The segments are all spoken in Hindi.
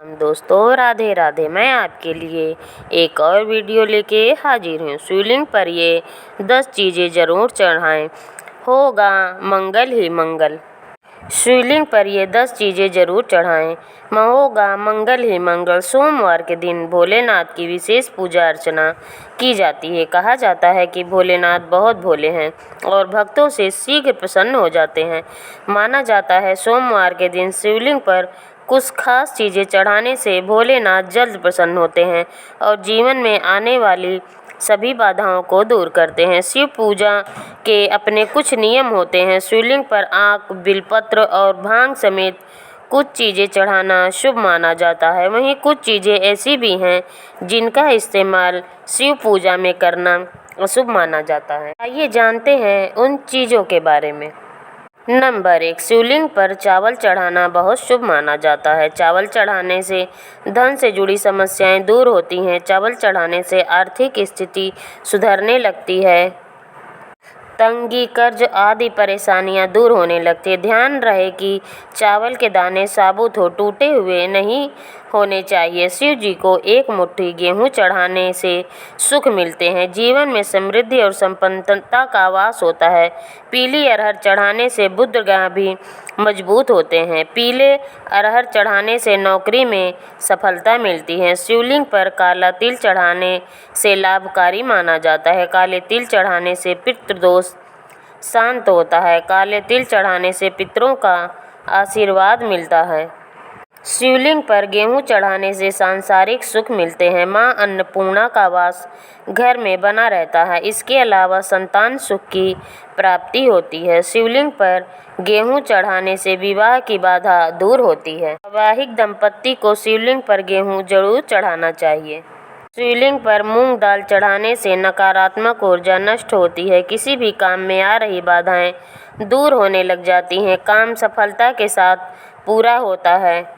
दोस्तों राधे राधे। मैं आपके लिए एक और वीडियो लेके हाजिर हूँ। शिवलिंग पर ये 10 चीज़ें ज़रूर चढ़ाएं, होगा मंगल ही मंगल। शिवलिंग पर ये 10 चीज़ें ज़रूर चढ़ाएं, होगा मंगल ही मंगल। सोमवार के दिन भोलेनाथ की विशेष पूजा अर्चना की जाती है। कहा जाता है कि भोलेनाथ बहुत भोले हैं और भक्तों से शीघ्र प्रसन्न हो जाते हैं। माना जाता है सोमवार के दिन शिवलिंग पर कुछ खास चीज़ें चढ़ाने से भोलेनाथ जल्द प्रसन्न होते हैं और जीवन में आने वाली सभी बाधाओं को दूर करते हैं। शिव पूजा के अपने कुछ नियम होते हैं। शिवलिंग पर आक, बिलपत्र और भांग समेत कुछ चीज़ें चढ़ाना शुभ माना जाता है। वहीं कुछ चीज़ें ऐसी भी हैं जिनका इस्तेमाल शिव पूजा में करना अशुभ माना जाता है। आइए जानते हैं उन चीज़ों के बारे में। नंबर 1, शिवलिंग पर चावल चढ़ाना बहुत शुभ माना जाता है। चावल चढ़ाने से धन से जुड़ी समस्याएं दूर होती हैं। चावल चढ़ाने से आर्थिक स्थिति सुधरने लगती है। तंगी, कर्ज आदि परेशानियां दूर होने लगती है। ध्यान रहे कि चावल के दाने साबुत हो, टूटे हुए नहीं होने चाहिए। शिव जी को एक मुट्ठी गेहूं चढ़ाने से सुख मिलते हैं। जीवन में समृद्धि और संपन्नता का वास होता है। पीली अरहर चढ़ाने से बुध ग्रह भी मजबूत होते हैं। पीले अरहर चढ़ाने से नौकरी में सफलता मिलती है। शिवलिंग पर काला तिल चढ़ाने से लाभकारी माना जाता है। काले तिल चढ़ाने से पितृदोष शांत होता है। काले तिल चढ़ाने से पितरों का आशीर्वाद मिलता है। शिवलिंग पर गेहूं चढ़ाने से सांसारिक सुख मिलते हैं। मां अन्नपूर्णा का वास घर में बना रहता है। इसके अलावा संतान सुख की प्राप्ति होती है। शिवलिंग पर गेहूं चढ़ाने से विवाह की बाधा दूर होती है। वैवाहिक दंपत्ति को शिवलिंग पर गेहूं जरूर चढ़ाना चाहिए। शिवलिंग पर मूंग दाल चढ़ाने से नकारात्मक ऊर्जा नष्ट होती है। किसी भी काम में आ रही बाधाएं दूर होने लग जाती हैं। काम सफलता के साथ पूरा होता है।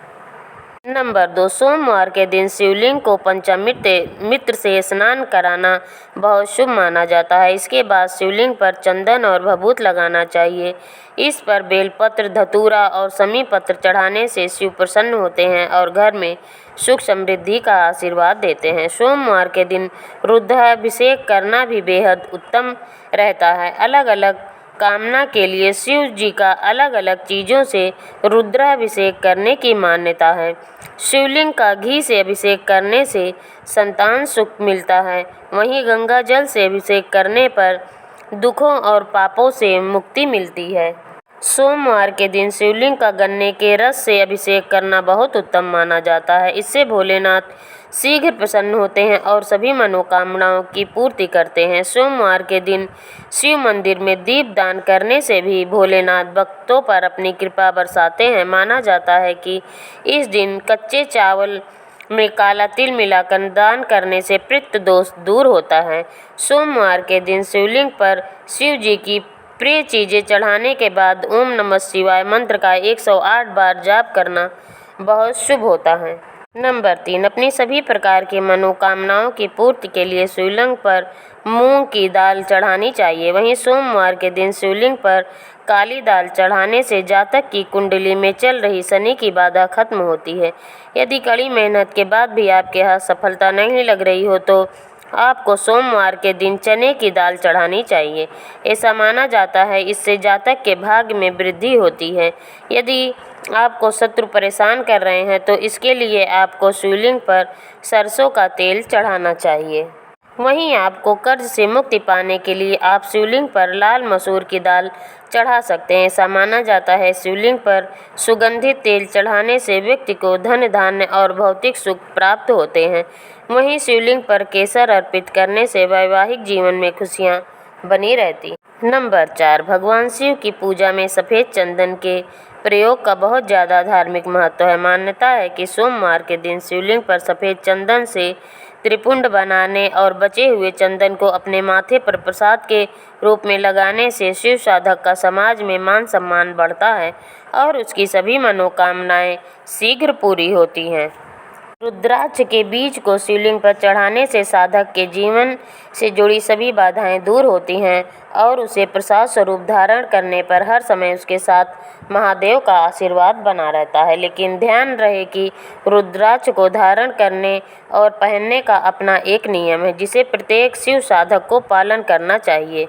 नंबर 2, सोमवार के दिन शिवलिंग को पंचामृत से स्नान कराना बहुत शुभ माना जाता है। इसके बाद शिवलिंग पर चंदन और भभूत लगाना चाहिए। इस पर बेलपत्र, धतूरा और समी पत्र चढ़ाने से शिव प्रसन्न होते हैं और घर में सुख समृद्धि का आशीर्वाद देते हैं। सोमवार के दिन रुद्राभिषेक करना भी बेहद उत्तम रहता है। अलग अलग कामना के लिए शिव जी का अलग अलग चीज़ों से रुद्राभिषेक करने की मान्यता है। शिवलिंग का घी से अभिषेक करने से संतान सुख मिलता है। वहीं गंगा जल से अभिषेक करने पर दुखों और पापों से मुक्ति मिलती है। सोमवार के दिन शिवलिंग का गन्ने के रस से अभिषेक करना बहुत उत्तम माना जाता है। इससे भोलेनाथ शीघ्र प्रसन्न होते हैं और सभी मनोकामनाओं की पूर्ति करते हैं। सोमवार के दिन शिव मंदिर में दीप दान करने से भी भोलेनाथ भक्तों पर अपनी कृपा बरसाते हैं। माना जाता है कि इस दिन कच्चे चावल में काला तिल मिलाकर दान करने से पितृ दोष दूर होता है। सोमवार के दिन शिवलिंग पर शिव जी की प्रिय चीज़ें चढ़ाने के बाद ओम नमः शिवाय मंत्र का 108 बार जाप करना बहुत शुभ होता है। नंबर 3, अपनी सभी प्रकार की मनोकामनाओं की पूर्ति के लिए शिवलिंग पर मूंग की दाल चढ़ानी चाहिए। वहीं सोमवार के दिन शिवलिंग पर काली दाल चढ़ाने से जातक की कुंडली में चल रही शनि की बाधा खत्म होती है। यदि कड़ी मेहनत के बाद भी आपके हाथ सफलता नहीं लग रही हो तो आपको सोमवार के दिन चने की दाल चढ़ानी चाहिए। ऐसा माना जाता है इससे जातक के भाग्य में वृद्धि होती है। यदि आपको शत्रु परेशान कर रहे हैं तो इसके लिए आपको शिवलिंग पर सरसों का तेल चढ़ाना चाहिए। वहीं आपको कर्ज से मुक्ति पाने के लिए आप शिवलिंग पर लाल मसूर की दाल चढ़ा सकते हैं। ऐसा माना जाता है शिवलिंग पर सुगंधित तेल चढ़ाने से व्यक्ति को धन, धान्य और भौतिक सुख प्राप्त होते हैं। वहीं शिवलिंग पर केसर अर्पित करने से वैवाहिक जीवन में खुशियां बनी रहती। नंबर 4, भगवान शिव की पूजा में सफ़ेद चंदन के प्रयोग का बहुत ज़्यादा धार्मिक महत्व है। मान्यता है कि सोमवार के दिन शिवलिंग पर सफ़ेद चंदन से त्रिपुंड बनाने और बचे हुए चंदन को अपने माथे पर प्रसाद के रूप में लगाने से शिव साधक का समाज में मान सम्मान बढ़ता है और उसकी सभी मनोकामनाएं शीघ्र पूरी होती हैं। रुद्राक्ष के बीज को शिवलिंग पर चढ़ाने से साधक के जीवन से जुड़ी सभी बाधाएं दूर होती हैं और उसे प्रसाद स्वरूप धारण करने पर हर समय उसके साथ महादेव का आशीर्वाद बना रहता है। लेकिन ध्यान रहे कि रुद्राक्ष को धारण करने और पहनने का अपना एक नियम है जिसे प्रत्येक शिव साधक को पालन करना चाहिए।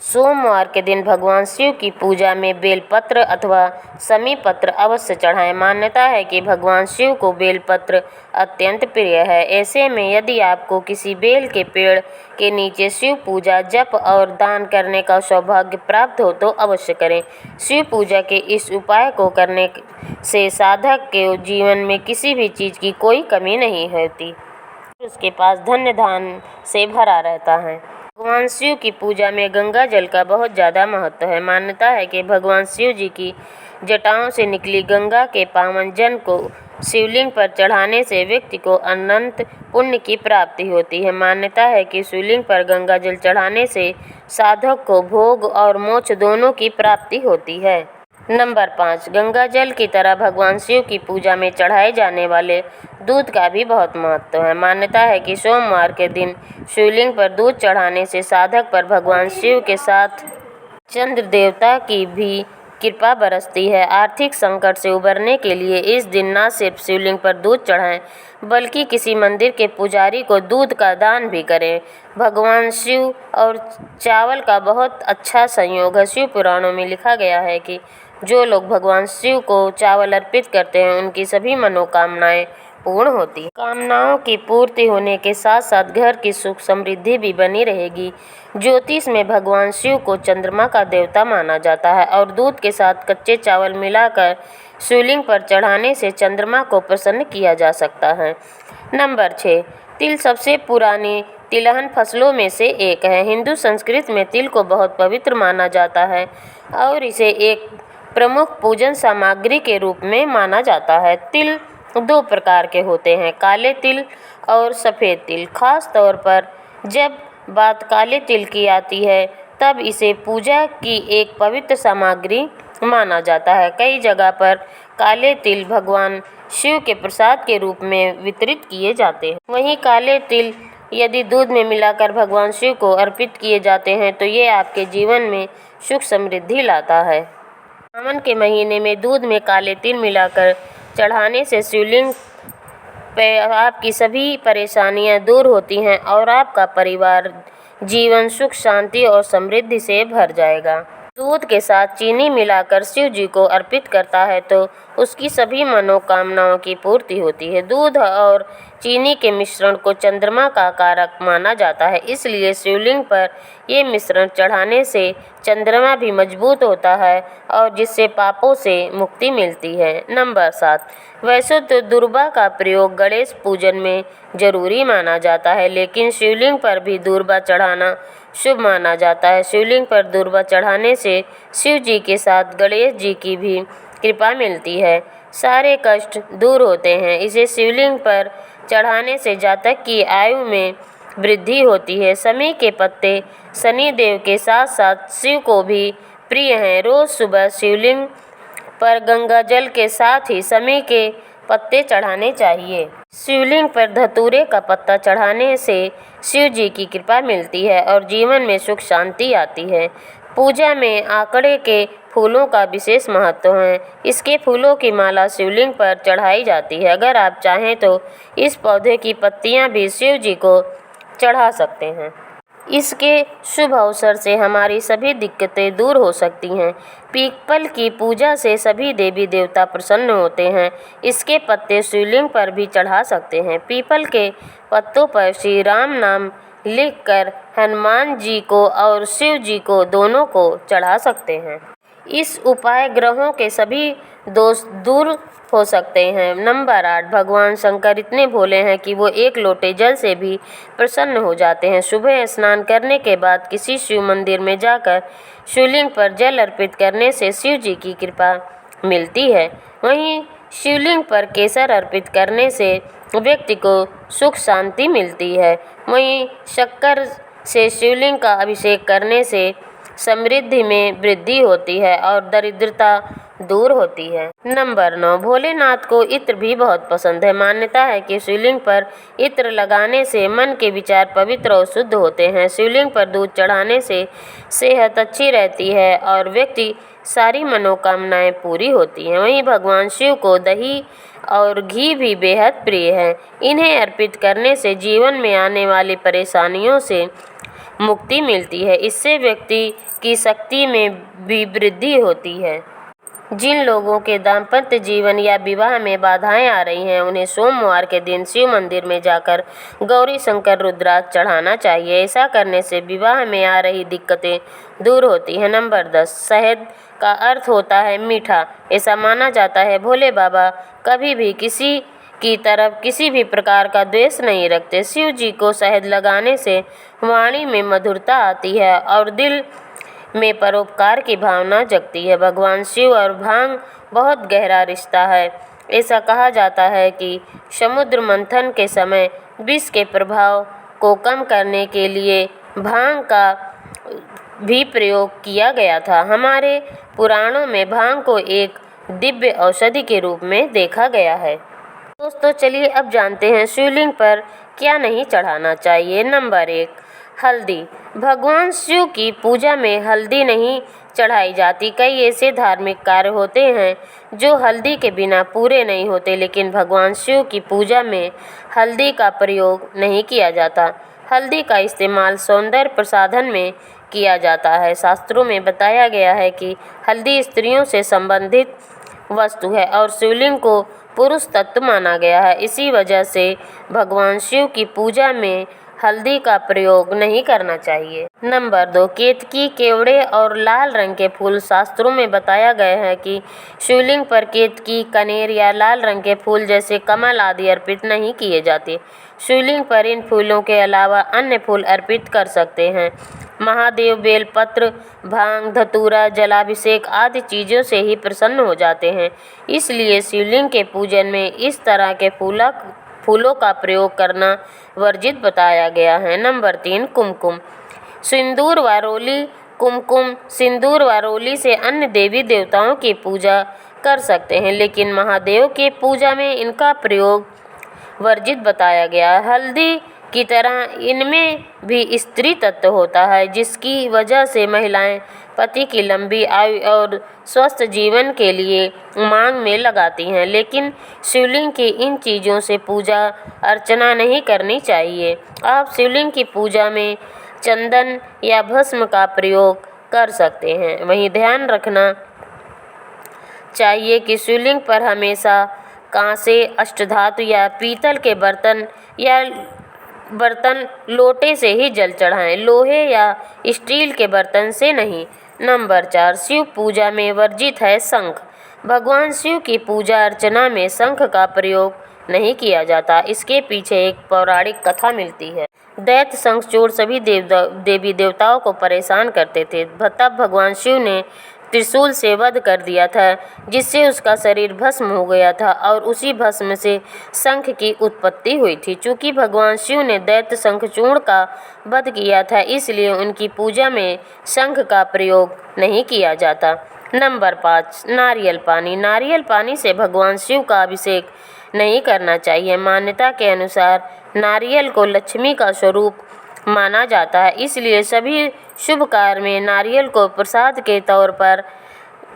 सोमवार के दिन भगवान शिव की पूजा में बेलपत्र अथवा समी पत्र अवश्य चढ़ाएं। मान्यता है कि भगवान शिव को बेलपत्र अत्यंत प्रिय है। ऐसे में यदि आपको किसी बेल के पेड़ के नीचे शिव पूजा, जप और दान करने का सौभाग्य प्राप्त हो तो अवश्य करें। शिव पूजा के इस उपाय को करने से साधक के जीवन में किसी भी चीज़ की कोई कमी नहीं होती, उसके पास धन्य धान से भरा रहता है। भगवान शिव की पूजा में गंगा जल का बहुत ज़्यादा महत्व है। मान्यता है कि भगवान शिव जी की जटाओं से निकली गंगा के पावन जल को शिवलिंग पर चढ़ाने से व्यक्ति को अनंत पुण्य की प्राप्ति होती है। मान्यता है कि शिवलिंग पर गंगा जल चढ़ाने से साधक को भोग और मोक्ष दोनों की प्राप्ति होती है। नंबर 5, गंगा जल की तरह भगवान शिव की पूजा में चढ़ाए जाने वाले दूध का भी बहुत महत्व है। मान्यता है कि सोमवार के दिन शिवलिंग पर दूध चढ़ाने से साधक पर भगवान शिव के साथ चंद्र देवता की भी कृपा बरसती है। आर्थिक संकट से उबरने के लिए इस दिन न सिर्फ शिवलिंग पर दूध चढ़ाएं बल्कि किसी मंदिर के पुजारी को दूध का दान भी करें। भगवान शिव और चावल का बहुत अच्छा संयोग है। शिव पुराणों में लिखा गया है कि जो लोग भगवान शिव को चावल अर्पित करते हैं उनकी सभी मनोकामनाएं पूर्ण होती हैं। कामनाओं की पूर्ति होने के साथ साथ घर की सुख समृद्धि भी बनी रहेगी। ज्योतिष में भगवान शिव को चंद्रमा का देवता माना जाता है और दूध के साथ कच्चे चावल मिलाकर शिवलिंग पर चढ़ाने से चंद्रमा को प्रसन्न किया जा सकता है। नंबर 6, तिल सबसे पुरानी तिलहन फसलों में से एक है। हिंदू संस्कृति में तिल को बहुत पवित्र माना जाता है और इसे एक प्रमुख पूजन सामग्री के रूप में माना जाता है। तिल 2 प्रकार के होते हैं, काले तिल और सफ़ेद तिल। खास तौर पर जब बात काले तिल की आती है तब इसे पूजा की एक पवित्र सामग्री माना जाता है। कई जगह पर काले तिल भगवान शिव के प्रसाद के रूप में वितरित किए जाते हैं। वहीं काले तिल यदि दूध में मिलाकर भगवान शिव को अर्पित किए जाते हैं तो ये आपके जीवन में सुख समृद्धि लाता है। सावन के महीने में दूध में काले तिल मिलाकर चढ़ाने से शिवलिंग पे आपकी सभी परेशानियां दूर होती हैं और आपका परिवार जीवन सुख, शांति और समृद्धि से भर जाएगा। दूध के साथ चीनी मिलाकर शिव जी को अर्पित करता है तो उसकी सभी मनोकामनाओं की पूर्ति होती है। दूध और चीनी के मिश्रण को चंद्रमा का कारक माना जाता है, इसलिए शिवलिंग पर ये मिश्रण चढ़ाने से चंद्रमा भी मजबूत होता है और जिससे पापों से मुक्ति मिलती है। नंबर 7, वैसे तो दूर्वा का प्रयोग गणेश पूजन में जरूरी माना जाता है, लेकिन शिवलिंग पर भी दूर्वा चढ़ाना शुभ माना जाता है। शिवलिंग पर दूर्वा चढ़ाने से शिव जी के साथ गणेश जी की भी कृपा मिलती है, सारे कष्ट दूर होते हैं। इसे शिवलिंग पर चढ़ाने से जातक की आयु में वृद्धि होती है। समी के पत्ते शनि देव के साथ साथ शिव को भी प्रिय हैं। रोज सुबह शिवलिंग पर गंगा जल के साथ ही समी के पत्ते चढ़ाने चाहिए। शिवलिंग पर धतूरे का पत्ता चढ़ाने से शिव जी की कृपा मिलती है और जीवन में सुख शांति आती है। पूजा में आंकड़े के फूलों का विशेष महत्व है। इसके फूलों की माला शिवलिंग पर चढ़ाई जाती है। अगर आप चाहें तो इस पौधे की पत्तियां भी शिव जी को चढ़ा सकते हैं। इसके शुभ अवसर से हमारी सभी दिक्कतें दूर हो सकती हैं। पीपल की पूजा से सभी देवी देवता प्रसन्न होते हैं। इसके पत्ते शिवलिंग पर भी चढ़ा सकते हैं। पीपल के पत्तों पर श्री राम नाम लिखकर हनुमान जी को और शिव जी को दोनों को चढ़ा सकते हैं। इस उपाय ग्रहों के सभी दोष दूर हो सकते हैं। नंबर 8, भगवान शंकर इतने भोले हैं कि वो एक लोटे जल से भी प्रसन्न हो जाते हैं। सुबह स्नान करने के बाद किसी शिव मंदिर में जाकर शिवलिंग पर जल अर्पित करने से शिव जी की कृपा मिलती है। वहीं शिवलिंग पर केसर अर्पित करने से व्यक्ति को सुख शांति मिलती है। वहीं शक्कर से शिवलिंग का अभिषेक करने से समृद्धि में वृद्धि होती है और दरिद्रता दूर होती है। नंबर 9, भोलेनाथ को इत्र भी बहुत पसंद है। मान्यता है कि शिवलिंग पर इत्र लगाने से मन के विचार पवित्र और शुद्ध होते हैं। शिवलिंग पर दूध चढ़ाने से सेहत अच्छी रहती है और व्यक्ति सारी मनोकामनाएं पूरी होती हैं। वहीं भगवान शिव को दही और घी भी बेहद प्रिय है। इन्हें अर्पित करने से जीवन में आने वाली परेशानियों से मुक्ति मिलती है। इससे व्यक्ति की शक्ति में भी वृद्धि होती है। जिन लोगों के दाम्पत्य जीवन या विवाह में बाधाएं आ रही हैं, उन्हें सोमवार के दिन शिव मंदिर में जाकर गौरी शंकर रुद्राक्ष चढ़ाना चाहिए। ऐसा करने से विवाह में आ रही दिक्कतें दूर होती हैं। नंबर 10, शहद का अर्थ होता है मीठा। ऐसा माना जाता है भोले बाबा कभी भी किसी की तरफ किसी भी प्रकार का द्वेष नहीं रखते। शिव जी को शहद लगाने से वाणी में मधुरता आती है और दिल में परोपकार की भावना जगती है। भगवान शिव और भांग बहुत गहरा रिश्ता है। ऐसा कहा जाता है कि समुद्र मंथन के समय विष के प्रभाव को कम करने के लिए भांग का भी प्रयोग किया गया था। हमारे पुराणों में भांग को एक दिव्य औषधि के रूप में देखा गया है। दोस्तों चलिए अब जानते हैं शिवलिंग पर क्या नहीं चढ़ाना चाहिए। नंबर 1, हल्दी। भगवान शिव की पूजा में हल्दी नहीं चढ़ाई जाती। कई ऐसे धार्मिक कार्य होते हैं जो हल्दी के बिना पूरे नहीं होते, लेकिन भगवान शिव की पूजा में हल्दी का प्रयोग नहीं किया जाता। हल्दी का इस्तेमाल सौंदर्य प्रसाधन में किया जाता है। शास्त्रों में बताया गया है कि हल्दी स्त्रियों से संबंधित वस्तु है और शिवलिंग को पुरुष तत्व माना गया है। इसी वजह से भगवान शिव की पूजा में हल्दी का प्रयोग नहीं करना चाहिए। नंबर 2, केतकी, केवड़े और लाल रंग के फूल। शास्त्रों में बताया गया है कि शिवलिंग पर केतकी, कनेर या लाल रंग के फूल जैसे कमल आदि अर्पित नहीं किए जाते। शिवलिंग पर इन फूलों के अलावा अन्य फूल अर्पित कर सकते हैं। महादेव बेलपत्र, भांग, धतूरा, जलाभिषेक आदि चीज़ों से ही प्रसन्न हो जाते हैं। इसलिए शिवलिंग के पूजन में इस तरह के फूलों का प्रयोग करना वर्जित बताया गया है। नंबर 3, कुमकुम, सिंदूर व रोली। कुमकुम, सिंदूर व रोली से अन्य देवी देवताओं की पूजा कर सकते हैं, लेकिन महादेव के पूजा में इनका प्रयोग वर्जित बताया गया है। हल्दी की तरह इनमें भी स्त्री तत्व होता है, जिसकी वजह से महिलाएं पति की लंबी आयु और स्वस्थ जीवन के लिए मांग में लगाती हैं। लेकिन शिवलिंग की इन चीज़ों से पूजा अर्चना नहीं करनी चाहिए। आप शिवलिंग की पूजा में चंदन या भस्म का प्रयोग कर सकते हैं। वहीं ध्यान रखना चाहिए कि शिवलिंग पर हमेशा कांसे, अष्टधातु या पीतल के बर्तन लोटे से ही जल चढ़ाएं, लोहे या स्टील के बर्तन से नहीं। नंबर 4, शिव पूजा में वर्जित है शंख। भगवान शिव की पूजा अर्चना में शंख का प्रयोग नहीं किया जाता। इसके पीछे एक पौराणिक कथा मिलती है। दैत्य शंखचूड़ सभी देवी देवताओं को परेशान करते थे। तब भगवान शिव ने त्रिशूल से वध कर दिया था, जिससे उसका शरीर भस्म हो गया था और उसी भस्म से शंख की उत्पत्ति हुई थी। चूँकि भगवान शिव ने दैत्य शंखचूड़ का वध किया था, इसलिए उनकी पूजा में शंख का प्रयोग नहीं किया जाता। नंबर 5, नारियल पानी। नारियल पानी से भगवान शिव का अभिषेक नहीं करना चाहिए। मान्यता के अनुसार नारियल को लक्ष्मी का स्वरूप माना जाता है, इसलिए सभी शुभ कार्य में नारियल को प्रसाद के तौर पर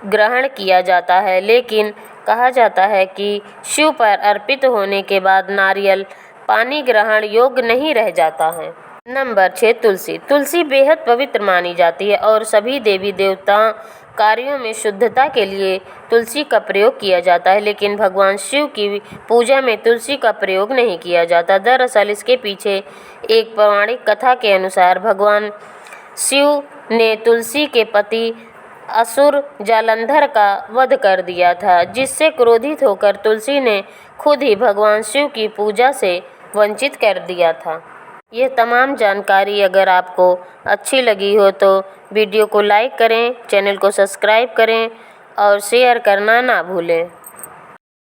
ग्रहण किया जाता है। लेकिन कहा जाता है कि शिव पर अर्पित होने के बाद नारियल पानी ग्रहण योग्य नहीं रह जाता है। नंबर 6, तुलसी। तुलसी बेहद पवित्र मानी जाती है और सभी देवी देवता कार्यों में शुद्धता के लिए तुलसी का प्रयोग किया जाता है, लेकिन भगवान शिव की पूजा में तुलसी का प्रयोग नहीं किया जाता। दरअसल इसके पीछे एक पौराणिक कथा के अनुसार भगवान शिव ने तुलसी के पति असुर जालंधर का वध कर दिया था, जिससे क्रोधित होकर तुलसी ने खुद ही भगवान शिव की पूजा से वंचित कर दिया था। यह तमाम जानकारी अगर आपको अच्छी लगी हो तो वीडियो को लाइक करें, चैनल को सब्सक्राइब करें और शेयर करना ना भूलें।